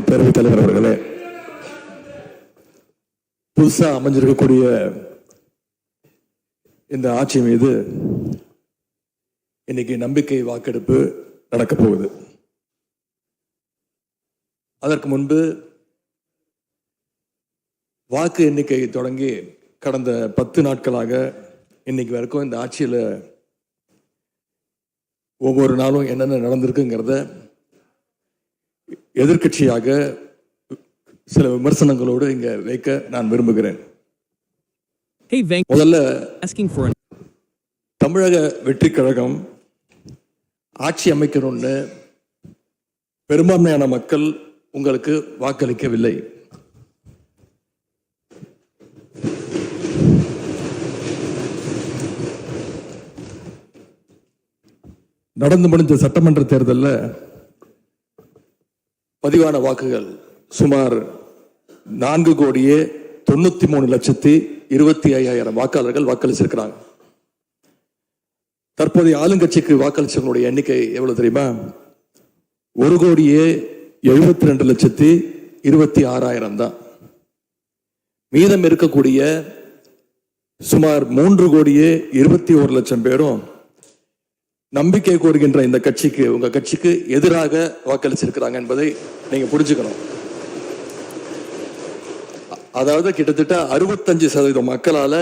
பேரவைத் தலைவர் அவர்களே, புதுசா அமைஞ்சிருக்கக்கூடிய இந்த ஆட்சி மீது இன்னைக்கு நம்பிக்கை வாக்கெடுப்பு நடக்க போகுது. அதற்கு முன்பு வாக்கு எண்ணிக்கை தொடங்கி கடந்த 10 நாட்களாக இன்னைக்கு வரைக்கும் இந்த ஆட்சியில் ஒவ்வொரு நாளும் என்னென்ன நடந்திருக்குங்கிறத எதிர்கட்சியாக சில விமர்சனங்களோடு இங்க வைக்க நான் விரும்புகிறேன். முதல்ல தமிழக வெற்றி கழகம் ஆட்சி அமைக்கணும்னு பெரும்பான்மையான மக்கள் உங்களுக்கு வாக்களிக்கவில்லை. நடந்து முடிந்த சட்டமன்ற தேர்தலில் பதிவான வாக்குகள் சுமார் 4,93,25,000 வாக்காளர்கள் வாக்களிச்சிருக்கிறாங்க. தற்போதைய ஆளுங்கட்சிக்கு வாக்களிச்சவங்களுடைய எண்ணிக்கை எவ்வளவு தெரியுமா? 1,72,26,000 தான். மீதம் இருக்கக்கூடிய சுமார் 3,21,00,000 பேரும் நம்பிக்கை கோருகின்ற இந்த கட்சிக்கு, உங்க கட்சிக்கு எதிராக வாக்களிச்சிருக்கிறாங்க என்பதை நீங்க புரிஞ்சுக்கணும். அதாவது கிட்டத்தட்ட 65% மக்களால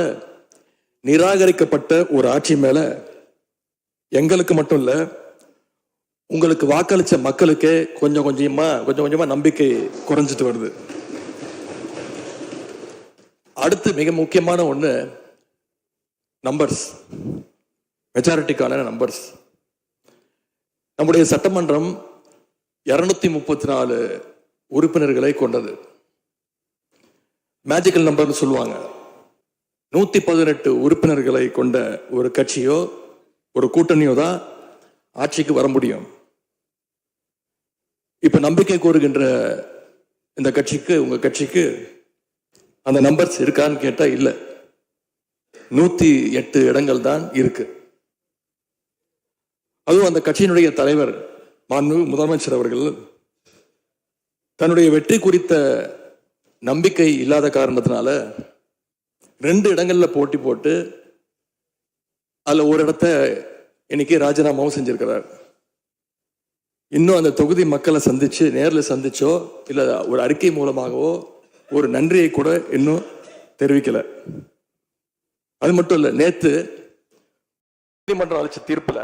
நிராகரிக்கப்பட்ட ஒரு ஆட்சி மேல எங்களுக்கு மட்டும் இல்ல, உங்களுக்கு வாக்களிச்ச மக்களுக்கே கொஞ்சம் கொஞ்சமா நம்பிக்கை குறைஞ்சிட்டு வருது. அடுத்து மிக முக்கியமான ஒண்ணு நம்பர்ஸ், மெஜாரிட்டிக்கான நம்பர்ஸ். நம்முடைய சட்டமன்றம் 234 உறுப்பினர்களை கொண்டது. மேஜிக்கல் நம்பர்னு சொல்லுவாங்க. 118 உறுப்பினர்களை கொண்ட ஒரு கட்சியோ ஒரு கூட்டணியோ தான் ஆட்சிக்கு வர முடியும். இப்ப நம்பிக்கை கோருகின்ற இந்த கட்சிக்கு, உங்க கட்சிக்கு அந்த நம்பர்ஸ் இருக்கான்னு கேட்டா இல்ல. 108 இடங்கள் தான் இருக்கு. அதுவும் அந்த கட்சியினுடைய தலைவர் மாண்புமிகு முதலமைச்சர் அவர்கள் தன்னுடைய வெற்றி குறித்த நம்பிக்கை இல்லாத காரணத்தினால 2 இடங்கள்ல போட்டி போட்டு அதுல ஒரு இடத்த இன்னைக்கு ராஜினாமாவும் செஞ்சிருக்கிறார். இன்னும் அந்த தொகுதி மக்களை சந்திச்சு, நேரில் சந்திச்சோ இல்ல ஒரு அறிக்கை மூலமாகவோ ஒரு நன்றியை கூட இன்னும் தெரிவிக்கல. அது மட்டும் இல்ல, நேத்து நீதிமன்றம் அளிச்ச தீர்ப்புல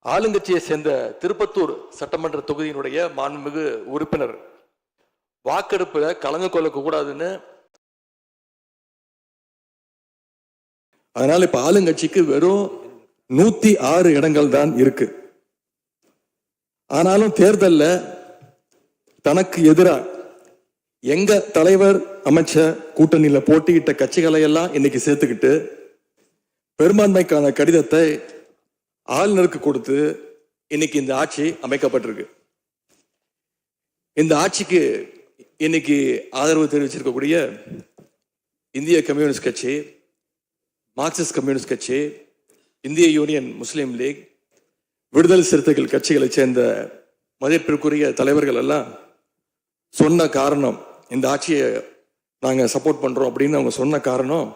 ஆளுங்கட்சியை சேர்ந்த திருப்பத்தூர் சட்டமன்ற தொகுதியினுடைய மாண்புமிகு உறுப்பினர் வாக்கெடுப்புல கலந்து கொள்ள கூடாதுன்னு, அதனால இப்ப ஆளுங்கட்சிக்கு வெறும் 106 இடங்கள் தான் இருக்கு. ஆனாலும் தேர்தல்ல தனக்கு எதிராக எங்க தலைவர் அமைச்ச கூட்டணியில போட்டியிட்ட கட்சிகளை எல்லாம் இன்னைக்கு சேர்த்துக்கிட்டு பெரும்பான்மைக்கான கடிதத்தை ஆளுநருக்கு கொடுத்து இன்னைக்கு இந்த ஆட்சி அமைக்கப்பட்டிருக்கு. இந்த ஆட்சிக்கு இன்னைக்கு ஆதரவு தெரிவிச்சிருக்கக்கூடிய இந்திய கம்யூனிஸ்ட் கட்சி, மார்க்சிஸ்ட் கம்யூனிஸ்ட் கட்சி, இந்திய யூனியன் முஸ்லீம் லீக், விடுதலை சிறுத்தைகள் கட்சிகளை சேர்ந்த மதிப்பிற்குரிய தலைவர்கள் எல்லாம் சொன்ன காரணம், இந்த ஆட்சியை நாங்க சப்போர்ட் பண்றோம் அப்படின்னு அவங்க சொன்ன காரணம்,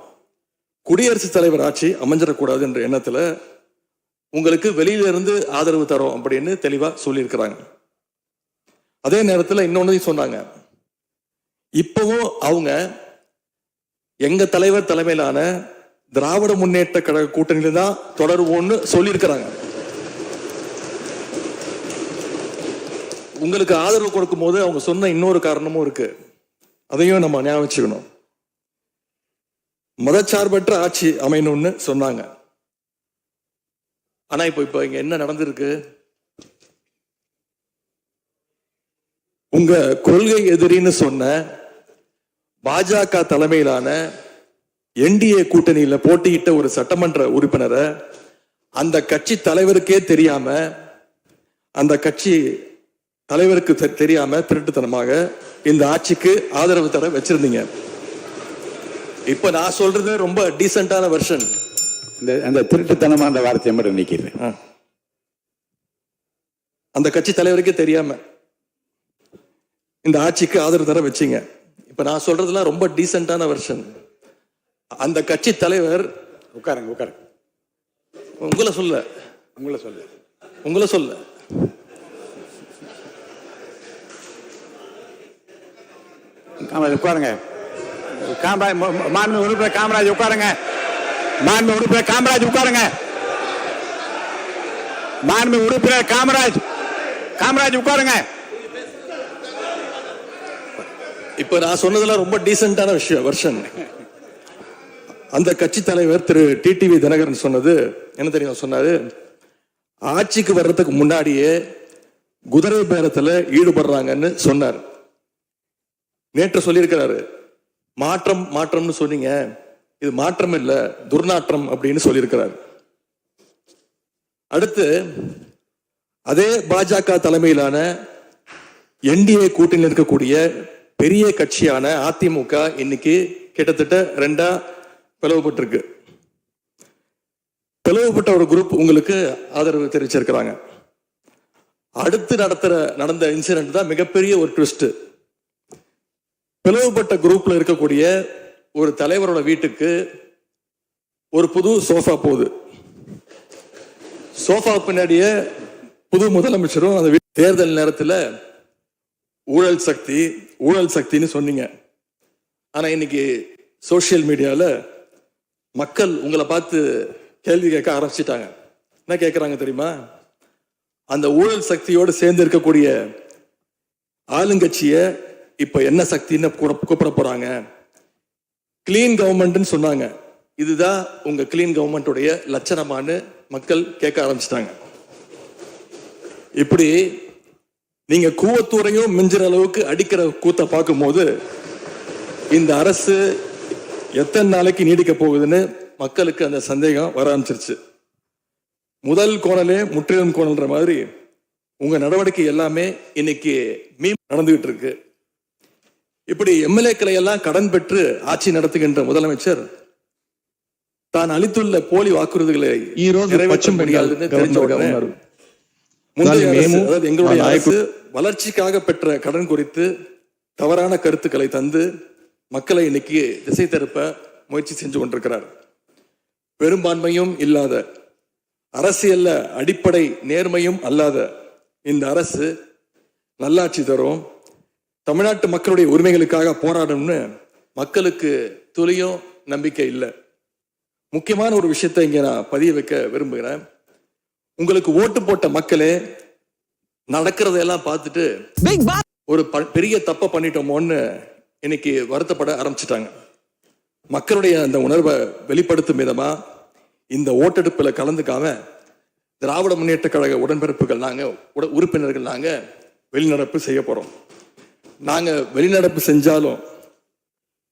குடியரசுத் தலைவர் ஆட்சி அமைஞ்சிடக்கூடாது என்ற எண்ணத்துல உங்களுக்கு வெளியில இருந்து ஆதரவு தரோம் அப்படின்னு தெளிவா சொல்லியிருக்கிறாங்க. அதே நேரத்தில் இன்னொன்னையும் சொன்னாங்க, இப்பவும் அவங்க எங்க தலைவர் தலைமையிலான திராவிட முன்னேற்ற கழக கூட்டணியில தான் தொடருவோம்னு சொல்லியிருக்கிறாங்க. உங்களுக்கு ஆதரவு கொடுக்கும் போது அவங்க சொன்ன இன்னொரு காரணமும் இருக்கு, அதையும் நம்ம ஞாபகம் வச்சுக்கணும். மதச்சார்பற்ற ஆட்சி அமையணும்னு சொன்னாங்க. ஆனா இப்ப இங்க என்ன நடந்திருக்கு? உங்க கொள்கை எதிரின்னு சொன்ன பாஜக தலைமையிலான என்டிஏ கூட்டணியில போட்டியிட்ட ஒரு சட்டமன்ற உறுப்பினரை அந்த கட்சி தலைவருக்கே தெரியாம, அந்த கட்சி தலைவருக்கு தெரியாம திருட்டுத்தனமாக இந்த ஆட்சிக்கு ஆதரவு தர வச்சிருந்தீங்க. இப்ப நான் சொல்றது ரொம்ப டீசென்டான வெர்ஷன். அந்த திருட்டுத்தனமான வார்த்தையை மட்டும் நிக்கிறேன். அந்த கட்சி தலைவருக்கே தெரியாம இந்த ஆட்சிக்கு ஆதரவு தர வச்சீங்க. இப்ப நான் சொல்றதுலாம் ரொம்ப டீசென்டான வெர்ஷன். அந்த கட்சி தலைவர் உட்காருங்க உட்காருங்க. உங்களை சொல்ல உங்களை சொல்ல உங்களை சொல்ல உட்காருங்க. காமராஜ் மாண்பு உறுப்பினர் காமராஜ் உட்காருங்க. மாண்பு உறுப்பினர் காமராஜ் உட்காருங்க. மாண்பு உறுப்பினர் காமராஜ் உட்காருங்க. இப்ப நான் சொன்னதெல்லாம் ரொம்ப டீசென்டான விஷயம் வெர்ஷன். அந்த கட்சி தலைவர் திரு டிடிவி தினகரன் சொன்னது என்ன தெரியும்? சொன்னாரு, ஆட்சிக்கு வர்றதுக்கு முன்னாடியே குதிரை பேரத்துல ஈடுபடுறாங்கன்னு சொன்னார். நேற்று சொல்லியிருக்கிறாரு, மாற்றம்னு சொன்னீங்க, இது மாற்றம் இல்ல துர்நாற்றம் அப்படின்னு சொல்லியிருக்கிறார். அடுத்து அதே பாஜக தலைமையிலான என்டிஏ கூட்டணியில் இருக்கக்கூடிய பெரிய கட்சியான அதிமுக இன்னைக்கு கிட்டத்தட்ட 2 பிளவுபட்டிருக்கு. பிளவுபட்ட ஒரு குரூப் உங்களுக்கு ஆதரவு தெரிவிச்சிருக்கிறாங்க. அடுத்து நடந்த இன்சிடென்ட் தான் மிகப்பெரிய ஒரு ட்விஸ்ட். பிளவுபட்ட குரூப்ல இருக்கக்கூடிய ஒரு தலைவரோட வீட்டுக்கு ஒரு புது சோஃபா போகுது. சோஃபா பின்னாடியே புது முதலமைச்சரும் அந்த தேர்தல் நேரத்தில் ஊழல் சக்தின்னு சொன்னீங்க. ஆனா இன்னைக்கு சோசியல் மீடியால மக்கள் உங்களை பார்த்து கேள்வி கேட்க ஆரம்பிச்சிட்டாங்க. என்ன கேட்கறாங்க தெரியுமா? அந்த ஊழல் சக்தியோடு சேர்ந்து இருக்கக்கூடிய ஆளுங்கட்சிய இப்ப என்ன சக்தின்னு கூப்பிட போறாங்க. கிளீன் கவர்மெண்ட் சொன்னாங்க. இதுதான் உங்க கிளீன் கவர்மெண்ட்டுடைய லட்சணமானு மக்கள் கேட்க ஆரம்பிச்சிட்டாங்க. இப்படி நீங்க கூவத்தூரையும் மிஞ்சுற அளவுக்கு அடிக்கிற கூத்த பார்க்கும் போது இந்த அரசு எத்தனை நாளைக்கு நீடிக்க போகுதுன்னு மக்களுக்கு அந்த சந்தேகம் வர ஆரம்பிச்சிருச்சு. முதல் கோணலே முற்றிலும் கோணல்ன்ற மாதிரி உங்க நடவடிக்கை எல்லாமே இன்னைக்கு நடந்துகிட்டு இருக்கு. இப்படி எம்எல்ஏக்களை எல்லாம் கடன் பெற்று ஆட்சி நடத்துகின்ற முதலமைச்சர் தான் அளித்துள்ள போலி வாக்குறுதிகளை நிறைவேற்ற முடியாதுன்னு தெரிஞ்ச எங்களுடைய அரசு வளர்ச்சிக்காக பெற்ற கடன் குறித்து தவறான கருத்துக்களை தந்து மக்களை இன்னைக்கு திசை திருப்ப முயற்சி செஞ்சு கொண்டிருக்கிறார். பெரும்பான்மையும் இல்லாத, அரசியல்ல அடிப்படை நேர்மையும் அல்லாத இந்த அரசு நல்லாட்சி தரும், தமிழ்நாட்டு மக்களுடைய உரிமைகளுக்காக போராடும்னு மக்களுக்கு துளியும் நம்பிக்கை இல்லை. முக்கியமான ஒரு விஷயத்தை இங்க நான் பதிய வைக்க விரும்புகிறேன். உங்களுக்கு ஓட்டு போட்ட மக்களே நடக்கிறதெல்லாம் பார்த்துட்டு ஒரு பெரிய தப்ப பண்ணிட்டோமோன்னு இன்னைக்கு வருத்தப்பட ஆரம்பிச்சிட்டாங்க. மக்களுடைய அந்த உணர்வை வெளிப்படுத்தும் விதமா இந்த ஓட்டெடுப்புல கலந்துக்காம திராவிட முன்னேற்ற கழக உடன்பிறப்புகள் உறுப்பினர்கள் நாங்க வெளிநடப்பு செய்ய போறோம். நாங்க வெளிநடப்பு செஞ்சாலும்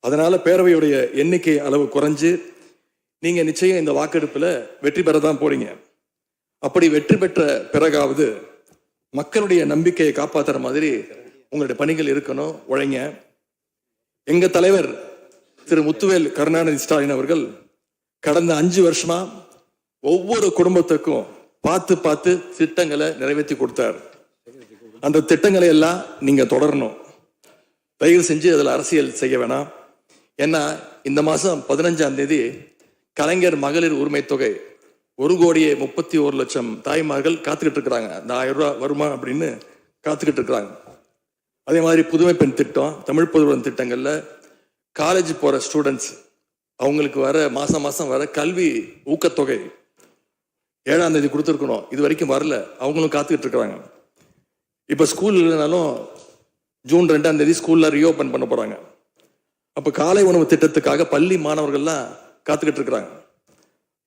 அதனால பேரவையுடைய எண்ணிக்கை அளவு குறைஞ்சு நீங்க நிச்சயம் இந்த வாக்கெடுப்புல வெற்றி பெறதான் போறீங்க. அப்படி வெற்றி பெற்ற பிறகாவது மக்களுடைய நம்பிக்கையை காப்பாற்றுற மாதிரி உங்களுடைய பணிகள் இருக்கணும், உழைங்க. எங்க தலைவர் திரு முத்துவேல் கருணாநிதி ஸ்டாலின் அவர்கள் கடந்த 5 வருஷமா ஒவ்வொரு குடும்பத்துக்கும் பார்த்து திட்டங்களை நிறைவேற்றி கொடுத்தார். அந்த திட்டங்களை எல்லாம் நீங்க தொடரணும். தயவு செஞ்சு அதில் அரசியல் செய்ய வேணாம். ஏன்னா இந்த மாசம் 15ஆம் தேதி கலைஞர் மகளிர் உரிமை தொகை 1,31,00,000 தாய்மார்கள் காத்துக்கிட்டு இருக்கிறாங்க. அந்த 1000 ரூபாய் வருமா அப்படின்னு காத்துக்கிட்டு இருக்கிறாங்க. அதே மாதிரி புதுமை பெண் திட்டம், தமிழ் புதுவன் திட்டங்கள்ல காலேஜ் போற ஸ்டூடெண்ட்ஸ் அவங்களுக்கு வர மாசம் வர கல்வி ஊக்கத்தொகை 7ஆம் தேதி கொடுத்துருக்கணும். இது வரைக்கும் வரல, அவங்களும் காத்துக்கிட்டு இருக்கிறாங்க. இப்ப ஸ்கூல் இல்லைனாலும் ஜூன் 2ஆம் தேதி ஸ்கூல்ல ரீஓபன் பண்ண போறாங்க. அப்ப காலை உணவு திட்டத்துக்காக பள்ளி மாணவர்கள்லாம் காத்துக்கிட்டு இருக்கிறாங்க.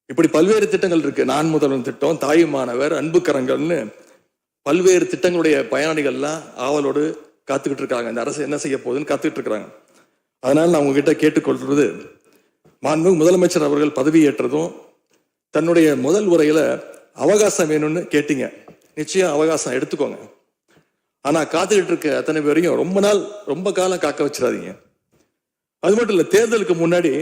இப்படி பல்வேறு திட்டங்கள் இருக்கு. நான் முதல்வன் திட்டம், தாய் மாணவர், அன்பு கரங்கள்னு பல்வேறு திட்டங்களுடைய பயனாளிகள்லாம் ஆவலோடு காத்துக்கிட்டு இருக்காங்க. இந்த அரசு என்ன செய்ய போகுதுன்னு காத்துக்கிட்டு இருக்கிறாங்க. அதனால நான் உங்ககிட்ட கேட்டுக்கொள்றது, மாண்புமிகு முதலமைச்சர் அவர்கள் பதவியேற்றதும் தன்னுடைய முதல் உரையில அவகாசம் வேணும்னு கேட்டீங்க. நிச்சயம் அவகாசம் எடுத்துக்கோங்க. ஆனா காத்துக்கிட்டு இருக்க அத்தனை பேரையும் ரொம்ப காலம் காக்க வச்சிடாதீங்க. அது மட்டும் இல்ல, தேர்தலுக்கு முன்னாடி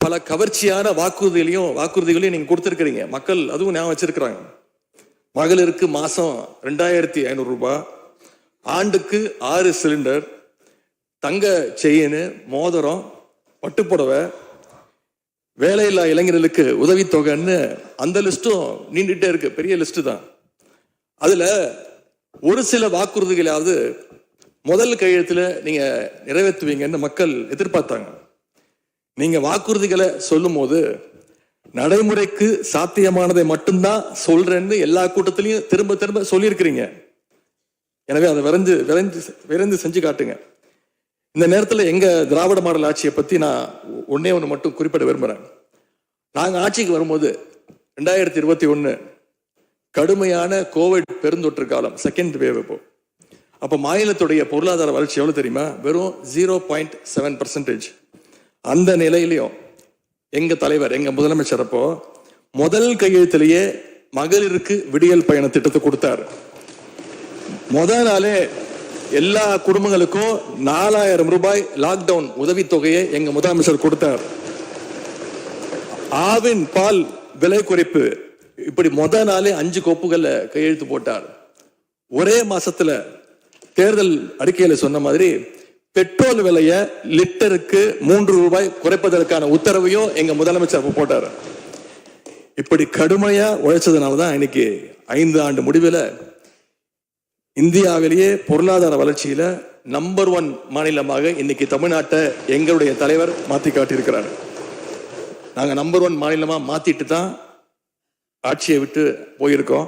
பல கவர்ச்சியான வாக்குறுதிகளையும் நீங்க கொடுத்திருக்கிறீங்க. மக்கள் அதுவும் ஞாபகம் வச்சிருக்கிறாங்க. மகளிருக்கு மாசம் 2,500 ரூபாய், ஆண்டுக்கு 6 சிலிண்டர், தங்க செயின், மோதிரம், பட்டுப்புடவை, வேலையில்லா இளைஞர்களுக்கு உதவித்தொகைன்னு அந்த லிஸ்டும் நீண்டுட்டே இருக்கு. பெரிய லிஸ்ட் தான். அதுல ஒரு சில வாக்குறுதிகளாவது முதல் கையெழுத்துல நீங்க நிறைவேற்றுவீங்கன்னு மக்கள் எதிர்பார்த்தாங்க. நீங்க வாக்குறுதிகளை சொல்லும் போது நடைமுறைக்கு சாத்தியமானதை மட்டும்தான் சொல்றேன்னு எல்லா கூட்டத்திலையும் திரும்ப திரும்ப சொல்லியிருக்கிறீங்க. எனவே அதை விரைந்து செஞ்சு காட்டுங்க. இந்த நேரத்தில் எங்க திராவிட மாடல் ஆட்சியை பத்தி நான் ஒன்னே ஒன்று மட்டும் குறிப்பிட விரும்புறேன். நாங்க ஆட்சிக்கு வரும்போது 2021 கடுமையான கோவிட் பெருந்தொற்று காலம், செகண்ட் வேவ். அப்போ மாநிலத்துடைய பொருளாதார வளர்ச்சி எவ்வளவு தெரியுமா? வெறும் 0.7%. அந்த நிலையிலையும் எங்க தலைவர், எங்க முதலமைச்சர் அப்போ முதல் கையெழுத்திலேயே மகளிருக்கு விடியல் பயண திட்டத்தை கொடுத்தார். முதல் நாளே எல்லா குடும்பங்களுக்கும் 4000 ரூபாய் லாக்டவுன் உதவித்தொகையை எங்க முதலமைச்சர் கொடுத்தார். ஆவின் பால் விலை குறைப்பு, இப்படி முதல் நாளே 5 கோப்புகள்ல கையெழுத்து போட்டார். ஒரே மாசத்துல தேர்தல் அறிக்கையில சொன்ன மாதிரி பெட்ரோல் விலைய லிட்டருக்கு 3 ரூபாய் குறைப்பதற்கான உத்தரவையும் எங்க முதலமைச்சர் போட்டார். இப்படி கடுமையா உழைச்சதுனாலதான் இன்னைக்கு 5 ஆண்டு முடிவில் இந்தியாவிலேயே பொருளாதார வளர்ச்சியில நம்பர் 1 மாநிலமாக இன்னைக்கு தமிழ்நாட்டை எங்களுடைய தலைவர் மாத்தி காட்டியிருக்கிறார். நாங்க நம்பர் 1 மாநிலமா மாத்திட்டு தான் ஆட்சியை விட்டு போயிருக்கோம்.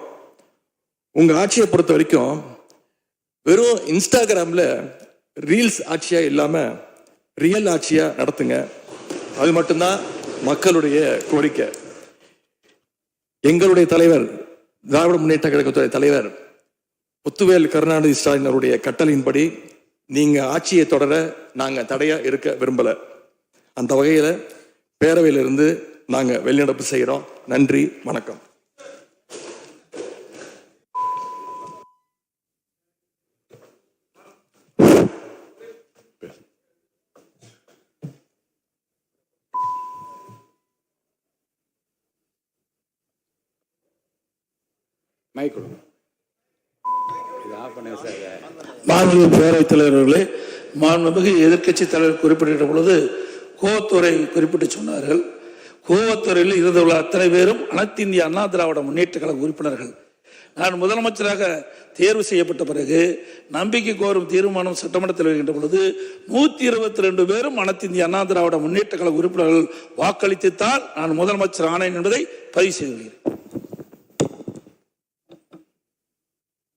உங்க ஆட்சியை பொறுத்த வரைக்கும் வெறும் இன்ஸ்டாகிராம்ல ரீல்ஸ் ஆட்சியா இல்லாம ரியல் ஆட்சியா நடத்துங்க. அது மட்டும்தான் மக்களுடைய கோரிக்கை. எங்களுடைய தலைவர், திராவிட முன்னேற்ற கழகத்துடைய தலைவர் முத்துவேல் கருணாநிதி ஸ்டாலின் அவருடைய கட்டளையின்படி நீங்க ஆட்சியை தொடர நாங்க தடையா இருக்க விரும்பல. அந்த வகையில பேரவையிலிருந்து நாங்க வெளிநடப்பு செய்யறோம். நன்றி, வணக்கம். மாண்புமிகு பேரவைத் தலைவர்களே, மாண்புமிகு எதிர்க்கட்சி தலைவர் குறிப்பிட்ட பொழுது கோவத்துறை குறிப்பிட்டு சொன்னார்கள். கோவத்துறையில் இருந்துள்ள அத்தனை பேரும் அனைத்து இந்திய அண்ணா திராவிட முன்னேற்ற கழக உறுப்பினர்கள். நான் முதலமைச்சராக தேர்வு செய்யப்பட்ட பிறகு நம்பிக்கை கோரும் தீர்மானம் சட்டமன்றத்தில் வருகின்ற பொழுது 122 பேரும் அனைத்து இந்திய அண்ணா திராவிட முன்னேற்ற கழக உறுப்பினர்கள் வாக்களித்துத்தான் நான் முதலமைச்சர் ஆனேன் என்பதை பதிவு செய்துள்ளேன்.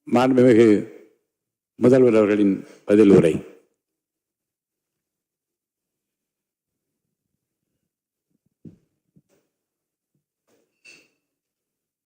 மாண்புமிகு முதல்வர் அவர்களின் பதில் உரை.